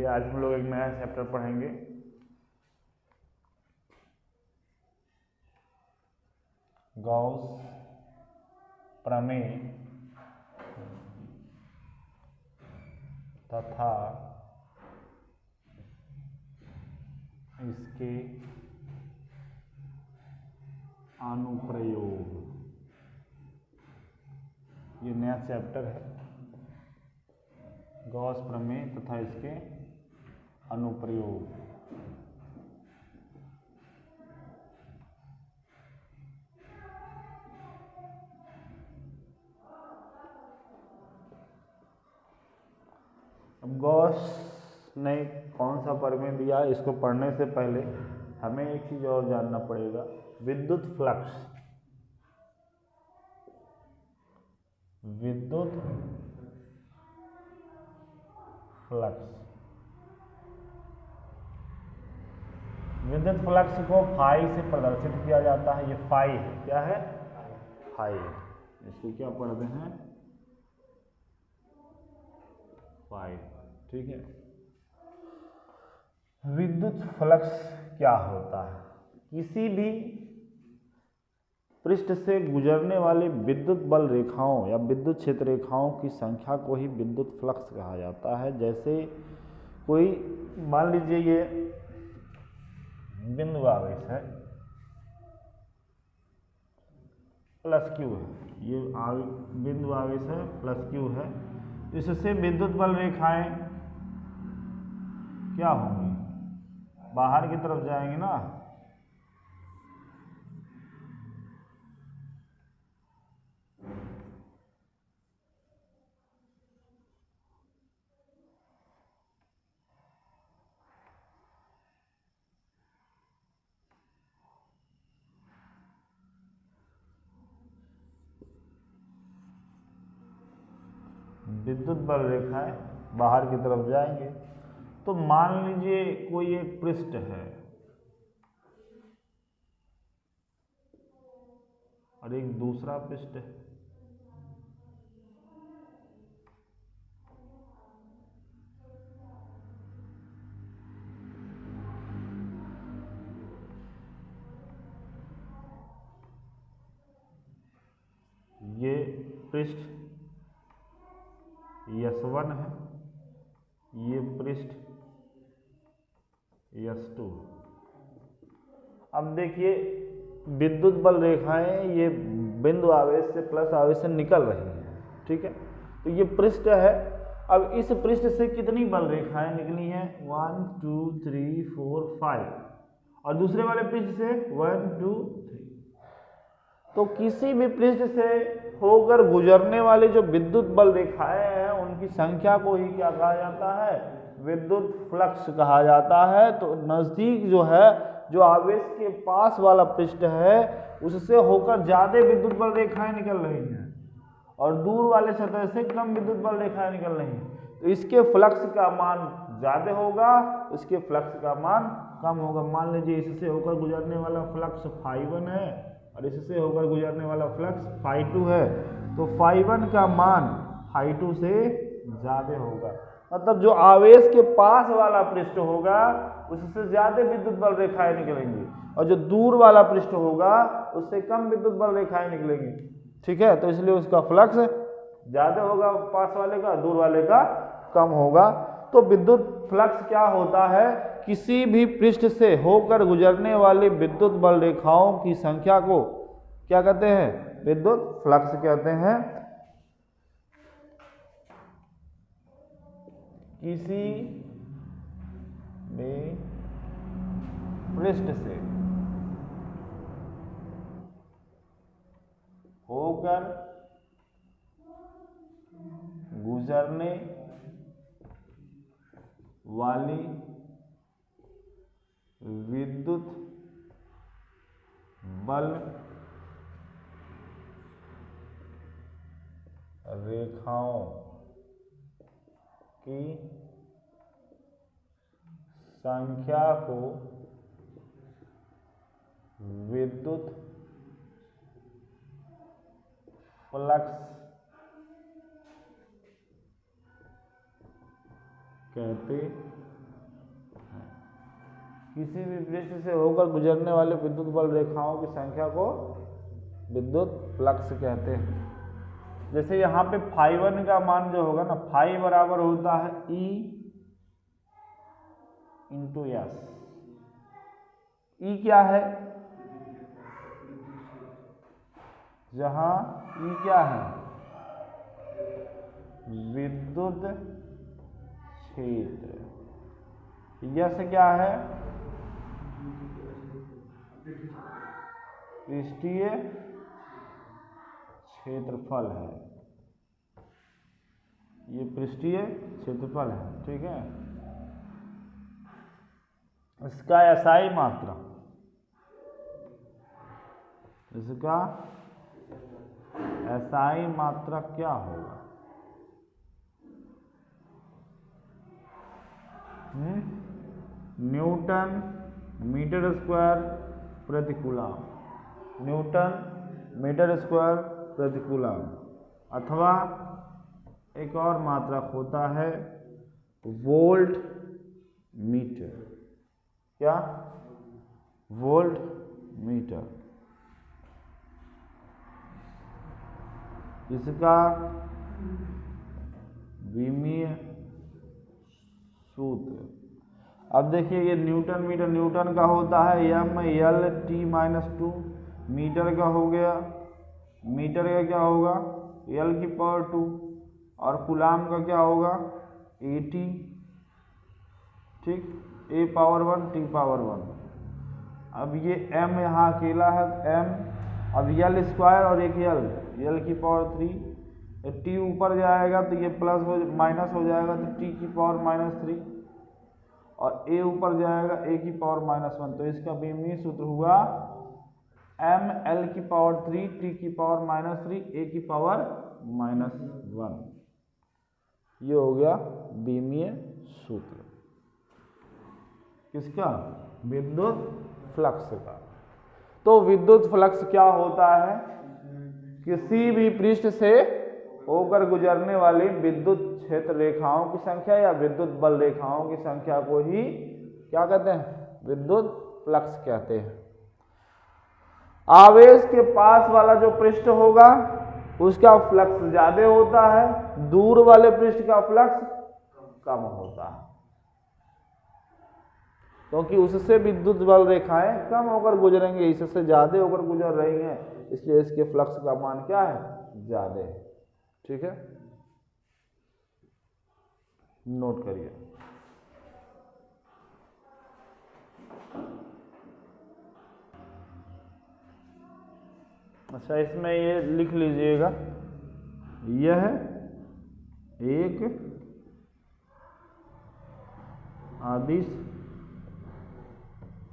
चलिए आज हम लोग एक नया चैप्टर पढ़ेंगे। गॉस प्रमेय तथा इसके अनुप्रयोग, ये नया चैप्टर है। गॉस प्रमेय तथा इसके अनुप्रयोग। अब गॉस ने कौन सा प्रमेय दिया, इसको पढ़ने से पहले हमें एक चीज और जानना पड़ेगा। विद्युत फ्लक्स, विद्युत फ्लक्स, विद्युत फ्लक्स को फाई से प्रदर्शित किया जाता है। ये फाई है, क्या है? फाई है। इसको क्या पढ़ते हैं? फाई, ठीक है। विद्युत फ्लक्स क्या होता है? किसी भी पृष्ठ से गुजरने वाली विद्युत बल रेखाओं या विद्युत क्षेत्र रेखाओं की संख्या को ही विद्युत फ्लक्स कहा जाता है। जैसे कोई मान लीजिए ये बिंदु आवेश है, प्लस क्यू है, ये बिंदु आवेश है, प्लस क्यू है। इससे विद्युत बल रेखाएं क्या होंगी? बाहर की तरफ जाएंगे ना। विद्युत बल रेखाएं बाहर की तरफ जाएंगे। तो मान लीजिए कोई एक पृष्ठ है और एक दूसरा पृष्ठ है। ये पृष्ठ S1 है, ये पृष्ठ S2। अब देखिए विद्युत बल रेखाएं ये बिंदु आवेश से प्लस आवेश से निकल रही हैं, ठीक है। तो ये पृष्ठ है। अब इस पृष्ठ से कितनी बल रेखाएं निकली हैं? 1 2 3 4 5, और दूसरे वाले पृष्ठ से 1 2 3। तो किसी भी पृष्ठ से होकर गुजरने वाली जो विद्युत बल रेखाएं हैं उनकी संख्या को ही क्या कहा जाता है? विद्युत फ्लक्स कहा जाता है। तो नजदीक जो है, जो आवेश के पास वाला पृष्ठ है, उससे होकर ज्यादा विद्युत बल रेखाएं निकल रही हैं और दूर वाले सतह से कम विद्युत बल रेखाएं निकल रही हैं। तो इसके फ्लक्स का मान ज्यादा होगा, इसके फ्लक्स का मान कम होगा। मान लीजिए इससे होकर गुजरने वाला फ्लक्स φ1 है और इससे होकर गुजरने वाला फ्लक्स φ2 है। तो φ1 का मान φ2 से ज्यादा होगा। मतलब जो आवेश के पास वाला पृष्ठ होगा उससे ज्यादा विद्युत बल रेखाएं निकलेंगी और जो दूर वाला पृष्ठ होगा उससे कम विद्युत बल रेखाएं निकलेंगी, ठीक है। तो इसलिए उसका फ्लक्स ज्यादा होगा पास वाले का, दूर वाले का कम होगा। तो विद्युत फ्लक्स क्या होता है? किसी भी पृष्ठ से होकर गुजरने वाली विद्युत बल रेखाओं की संख्या को क्या कहते हैं? विद्युत फ्लक्स कहते हैं। किसी भी पृष्ठ से होकर गुजरने वाली विद्युत बल रेखाओं की संख्या को विद्युत फ्लक्स कहते किसी भी पृष्ठ से होकर गुजरने वाले विद्युत बल रेखाओं की संख्या को विद्युत फ्लक्स कहते हैं। जैसे यहाँ पे φ1 का मान जो होगा ना, फाई बराबर होता है E इंटू एस। ई क्या है, जहां ई क्या है, विद्युत क्षेत्र। यस क्या है, पृष्ठीय क्षेत्रफल है। ये पृष्ठीय क्षेत्रफल है, ठीक है। इसका एसआई मात्रा, इसका एसआई मात्रा क्या होगा, न्यूटन मीटर स्क्वायर प्रति कूलम, न्यूटन मीटर स्क्वायर प्रति कूलम। अथवा एक और मात्रक होता है वोल्ट मीटर। क्या, वोल्ट मीटर। इसका विमीय सूत्र, अब देखिए ये न्यूटन मीटर, न्यूटन का होता है M/L/T-2, मीटर का हो गया, मीटर का क्या होगा L⁻², और कूलाम का क्या होगा AT, ठीक, A⁻1 T⁻1। अब ये M यहाँ अकेला है M, अब L स्क्वायर और एक L⁻3, T ऊपर जाएगा तो ये प्लस हो माइनस हो जाएगा तो T⁻³ और A ऊपर जाएगा A⁻⁻1। तो इसका विमीय सूत्र हुआ M⁻L⁻3 T⁻³ A⁻⁻1। ये हो गया विमीय सूत्र किसका, विद्युत फ्लक्स का। तो विद्युत फ्लक्स क्या होता है, किसी भी पृष्ठ से होकर गुजरने वाली विद्युत क्षेत्र रेखाओं की संख्या या विद्युत बल रेखाओं की संख्या को ही क्या कहते हैं, विद्युत फ्लक्स कहते हैं। आवेश के पास वाला जो पृष्ठ होगा उसका फ्लक्स ज्यादा होता है, दूर वाले पृष्ठ का फ्लक्स कम होता है, क्योंकि उससे विद्युत बल रेखाएं कम होकर गुजरेंगे, इससे ज्यादा होकर गुजर रही हैं, इसलिए इसके फ्लक्स का मान क्या है, ज्यादा है। ठीक है, नोट करिए। अच्छा, इसमें ये लिख लीजिएगा, यह एक अदिश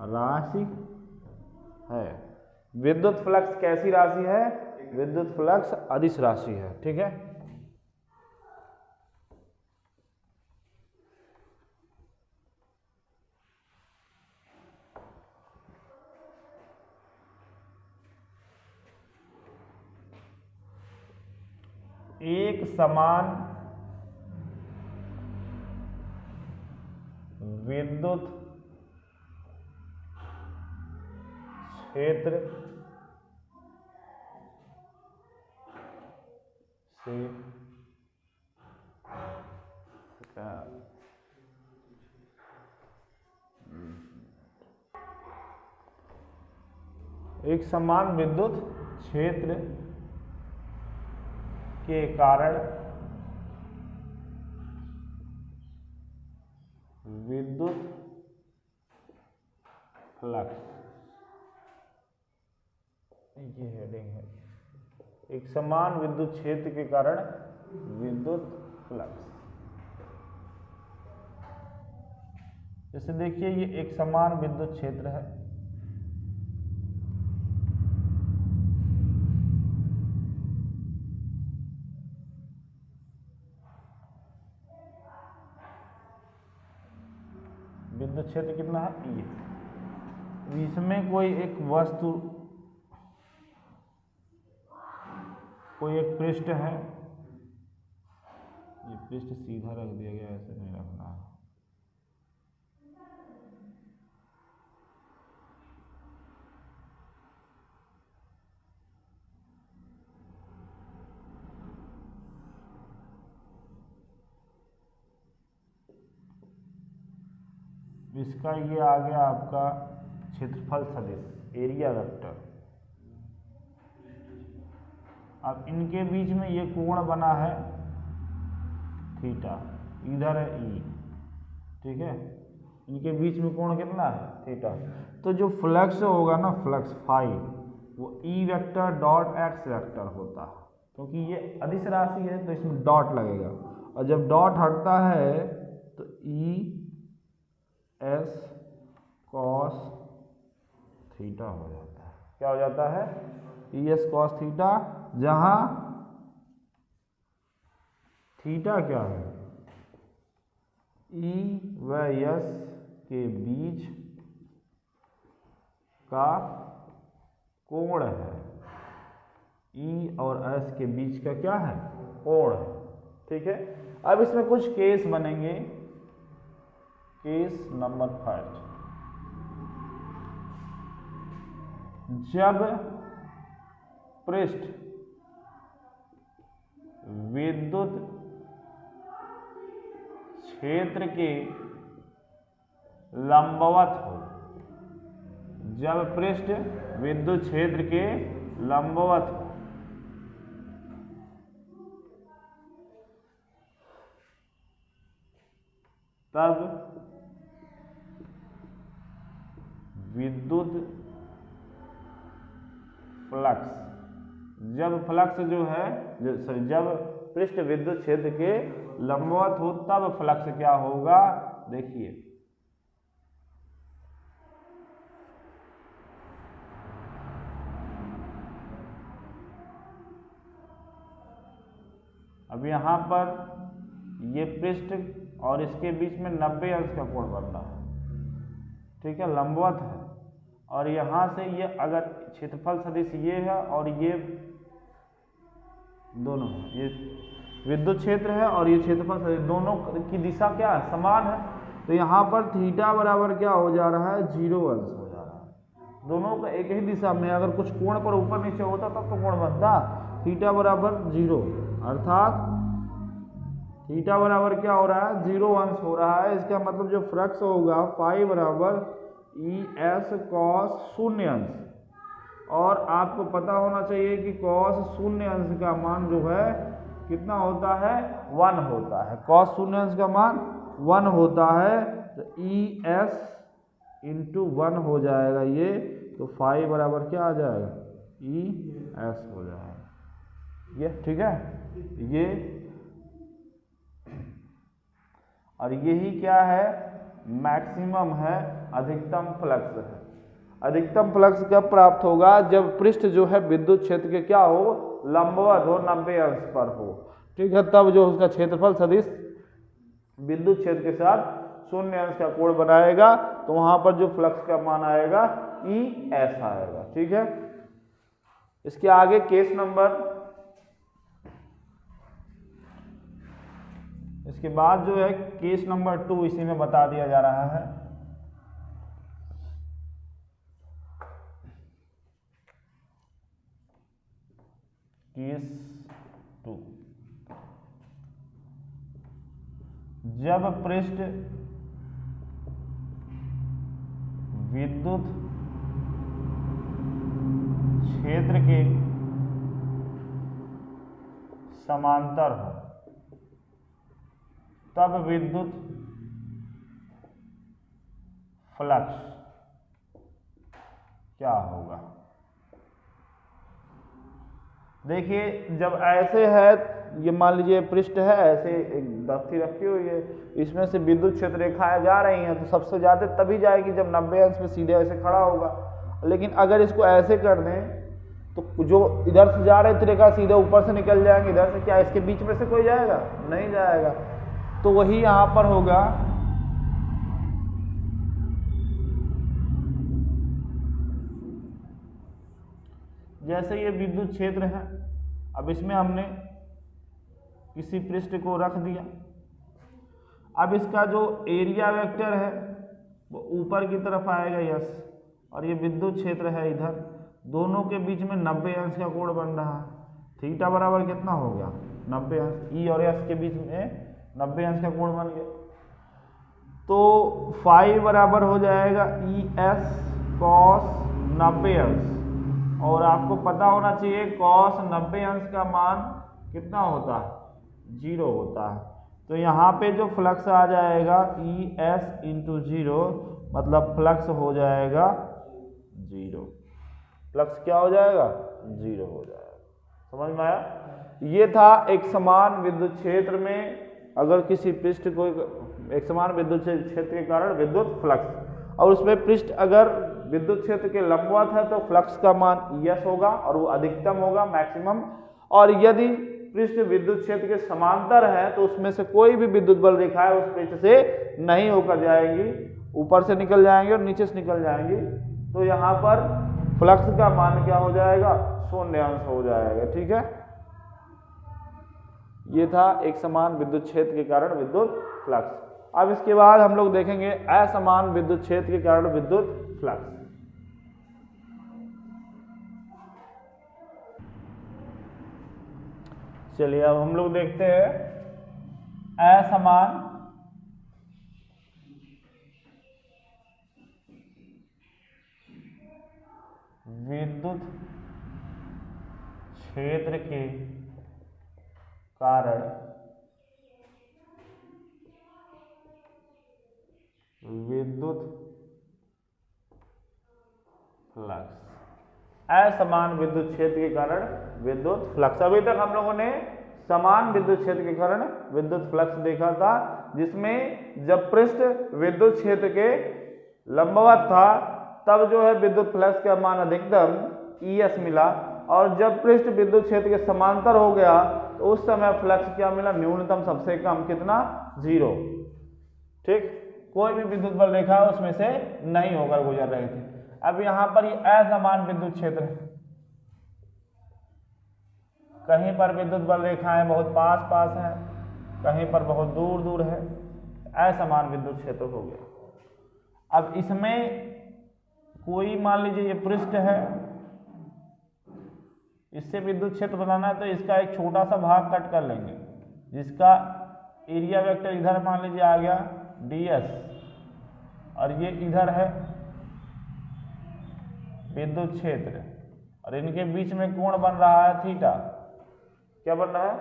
राशि है। विद्युत फ्लक्स कैसी राशि है, विद्युत फ्लक्स अदिश राशि है। ठीक है, एक समान विद्युत क्षेत्र से एक समान विद्युत क्षेत्र के कारण विद्युत फ्लक्स, ये हेडिंग है, एक समान विद्युत क्षेत्र के कारण विद्युत फ्लक्स। जैसे देखिए, ये एक समान विद्युत क्षेत्र है, विद्युत क्षेत्र कितना है, ये, इसमें कोई एक वस्तु, कोई एक पृष्ठ है, ये पृष्ठ सीधा रख दिया गया, ऐसे नहीं रखना है, इसका ये आ गया आपका क्षेत्रफल सदिश एरिया वेक्टर। अब इनके बीच में ये कोण बना है थीटा, इधर है ई, ठीक है, इनके बीच में कोण कितना है थीटा। तो जो फ्लक्स होगा ना, फ्लक्स फाई, वो E vector dot x vector होता है, क्योंकि ये अदिश राशि है तो इसमें डॉट लगेगा, और जब डॉट हटता है तो ई एस कॉस थीटा हो जाता है। क्या हो जाता है? ई एस कॉस थीटा, जहां थीटा क्या है, ई व एस के बीच का कोण है, ई और एस के बीच का क्या है, कोण है, ठीक है। अब इसमें कुछ केस बनेंगे। केस नंबर 5, जब पृष्ठ विद्युत क्षेत्र के लंबवत हो, जब पृष्ठ विद्युत क्षेत्र के लंबवत हो, तब विद्युत फ्लक्स, जब फ्लक्स जो है, जब पृष्ठ विद्युत क्षेत्र के लंबवत हो तब फ्लक्स क्या होगा, देखिए अब यहां पर ये पृष्ठ और इसके बीच में 90 अंश का कोण बन रहा है, ठीक है, लंबवत है, और यहां से ये अगर क्षेत्रफल सदिश ये है और ये दोनों, ये विद्युत क्षेत्र है और ये क्षेत्रफल सदिश, दोनों की दिशा क्या है, समान है, तो यहाँ पर थीटा बराबर क्या हो जा रहा है, 0 अंश हो जा रहा है। दोनों का एक ही दिशा में, अगर कुछ कोण पर ऊपर नीचे होता तब तो कोण बनता, थीटा बराबर 0, अर्थात थीटा बराबर क्या हो रहा है, 0 अंश हो रहा है। इसका मतलब जो फ्लक्स होगा फाई बराबर ई एस कॉस 0 अंश, और आपको पता होना चाहिए कि कॉस 0 अंश का मान जो है कितना होता है, 1 होता है। कॉस 0 अंश का मान 1 होता है, तो ई एस इंटू 1 हो जाएगा ये, तो फाई बराबर क्या आ जाएगा, ई एस हो जाएगा ये, ठीक है। ये और यही क्या है, मैक्सिमम है, अधिकतम फ्लक्स है। अधिकतम फ्लक्स कब प्राप्त होगा, जब पृष्ठ जो है विद्युत क्षेत्र के क्या हो, लंबवत हो, 90 अंश पर हो, ठीक है, तब जो उसका क्षेत्रफल सदिश विद्युत क्षेत्र के साथ 0 अंश का कोण बनाएगा, तो वहां पर जो फ्लक्स का मान आएगा ई एस आएगा, ठीक है। इसके आगे केस नंबर, इसके बाद जो है केस नंबर 2 इसी में बता दिया जा रहा है। केस 2, जब पृष्ठ विद्युत क्षेत्र के समांतर हो, तब विद्युत फ्लक्स क्या होगा। देखिए जब ऐसे है, ये मान लीजिए पृष्ठ है, ऐसे एक दफ्ती रखी हुई है, इसमें से विद्युत क्षेत्र रेखाएं जा रही हैं, तो सबसे ज्यादा तभी जाएगी जब 90 अंश में सीधे ऐसे खड़ा होगा। लेकिन अगर इसको ऐसे कर दें तो जो इधर से जा रहे थे रेखा सीधे ऊपर से निकल जाएंगे, इधर से क्या इसके बीच में से कोई जाएगा, नहीं जाएगा। तो वही यहां पर होगा, जैसे ये विद्युत क्षेत्र है, अब इसमें हमने किसी पृष्ठ को रख दिया, अब इसका जो एरिया वेक्टर है वो ऊपर की तरफ आएगा यस, और ये विद्युत क्षेत्र है इधर, दोनों के बीच में 90 अंश का कोण बन रहा है। थीटा बराबर कितना हो गया, 90 अंश, ई और एस के बीच में 90 अंश का कोण बन गया। तो फाई बराबर हो जाएगा ई एस कॉस 90 अंश, और आपको पता होना चाहिए कॉस 90 अंश का मान कितना होता है, 0 होता है। तो यहाँ पे जो फ्लक्स आ जाएगा ई एस इंटू 0, मतलब फ्लक्स हो जाएगा 0। फ्लक्स क्या हो जाएगा, 0 हो जाएगा। समझ में आया? ये था एक समान विद्युत क्षेत्र में अगर किसी पृष्ठ को, एक समान विद्युत क्षेत्र के कारण विद्युत फ्लक्स, और उसमें पृष्ठ अगर विद्युत क्षेत्र के लंबवत है तो फ्लक्स का मान एस होगा और वो अधिकतम होगा, मैक्सिमम। और यदि पृष्ठ विद्युत क्षेत्र के समांतर है तो उसमें से कोई भी विद्युत बल रेखाएं उस पृष्ठ से नहीं होकर जाएंगी, ऊपर से निकल जाएंगी और नीचे से निकल जाएंगी। तो यहाँ पर फ्लक्स का मान क्या हो जाएगा, 0 अंश हो जाएगा। ठीक है, ये था एक समान विद्युत क्षेत्र के कारण विद्युत फ्लक्स। अब इसके बाद हम लोग देखेंगे असमान विद्युत क्षेत्र के कारण विद्युत फ्लक्स। चलिए अब हम लोग देखते हैं असमान विद्युत क्षेत्र के कारण विद्युत फ्लक्स। असमान विद्युत क्षेत्र के कारण विद्युत फ्लक्स। अभी तक हम लोगों ने समान विद्युत क्षेत्र के कारण विद्युत फ्लक्स देखा था, जिसमें जब पृष्ठ विद्युत क्षेत्र के लंबवत था तब जो है विद्युत फ्लक्स का मान अधिकतम ES मिला, और जब पृष्ठ विद्युत क्षेत्र के समांतर हो गया तो उस समय फ्लक्स क्या मिला, न्यूनतम सबसे कम कितना, 0। ठीक, कोई भी विद्युत बल रेखा उसमें से नहीं होकर गुजर रही थी। अब यहाँ पर ये असमान विद्युत क्षेत्र है, कहीं पर विद्युत बल रेखाएं बहुत पास पास हैं, कहीं पर बहुत दूर दूर है, असमान विद्युत क्षेत्र हो गया। अब इसमें कोई मान लीजिए ये पृष्ठ है, इससे विद्युत क्षेत्र बनाना है तो इसका एक छोटा सा भाग कट कर लेंगे, जिसका एरिया वेक्टर इधर मान लीजिए आ गया ds, और ये इधर है विद्युत क्षेत्र, और इनके बीच में कोण बन रहा है थीटा। क्या बन रहा है,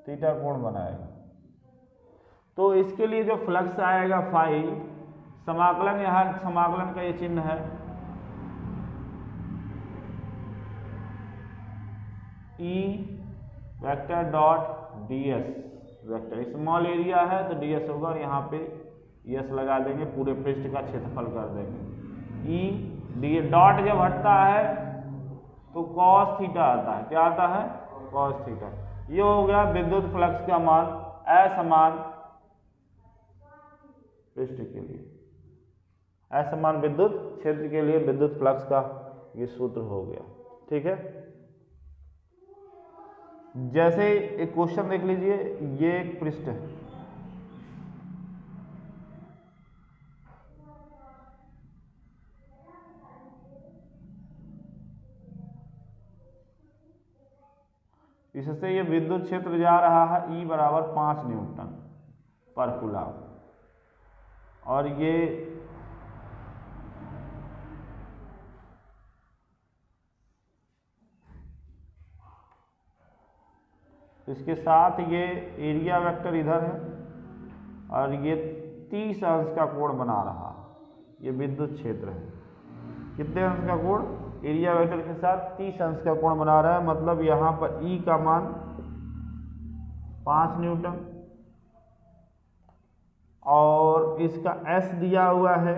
थीटा कोण बनाएगा। तो इसके लिए जो फ्लक्स आएगा फाई, समाकलन, यहाँ समाकलन का ये चिन्ह है, E vector dot ds vector, small area है तो ds होगा, और यहाँ पे s लगा देंगे, पूरे पृष्ठ का क्षेत्रफल कर देंगे। ई डी डॉट जब हटता है तो cos थीटा आता है, क्या आता है, cos थीटा। ये हो गया विद्युत फ्लक्स का मान असमान पृष्ठ के लिए, असमान विद्युत क्षेत्र के लिए विद्युत फ्लक्स का ये सूत्र हो गया। ठीक है, जैसे एक क्वेश्चन देख लीजिए, ये एक पृष्ठ है, इससे ये विद्युत क्षेत्र जा रहा है E बराबर 5 न्यूटन पर कूलम, और ये इसके साथ ये एरिया वेक्टर इधर है, और ये 30 अंश का कोण बना रहा, ये विद्युत क्षेत्र है। कितने अंश का कोण, एरिया वेक्टर के साथ 30 अंश का कोण बना रहा है, मतलब यहाँ पर E का मान 5 न्यूटन, और इसका S दिया हुआ है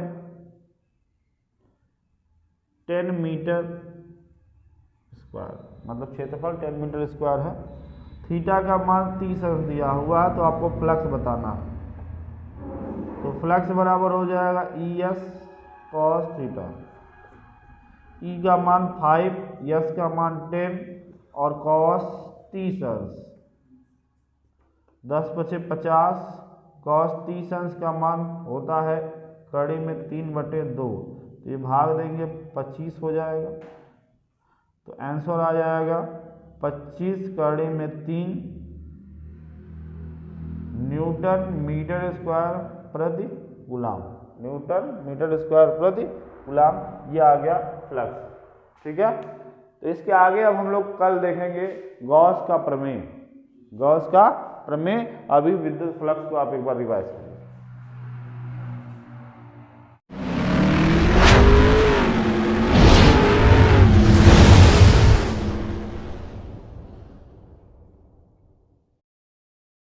10 मीटर स्क्वायर, मतलब क्षेत्रफल 10 मीटर स्क्वायर है। थीटा का मान 30 अंश दिया हुआ है, तो आपको फ्लक्स बताना है। तो फ्लक्स बराबर हो जाएगा ES cos थीटा, E का मान 5, S का मान 10 और cos 30 अंश, 10 × 50, cos 30 अंश का मान होता है कड़ी में 3/2, तो ये भाग देंगे 25 हो जाएगा, तो आंसर आ जाएगा 25 कड़ी में 3 न्यूटन मीटर स्क्वायर प्रति कूलम, न्यूटन मीटर स्क्वायर प्रति कूलम, ये आ गया फ्लक्स। ठीक है, तो इसके आगे अब हम लोग कल देखेंगे गॉस का प्रमेय। गॉस का प्रमेय, अभी विद्युत फ्लक्स को आप एक बार रिवाइज करें।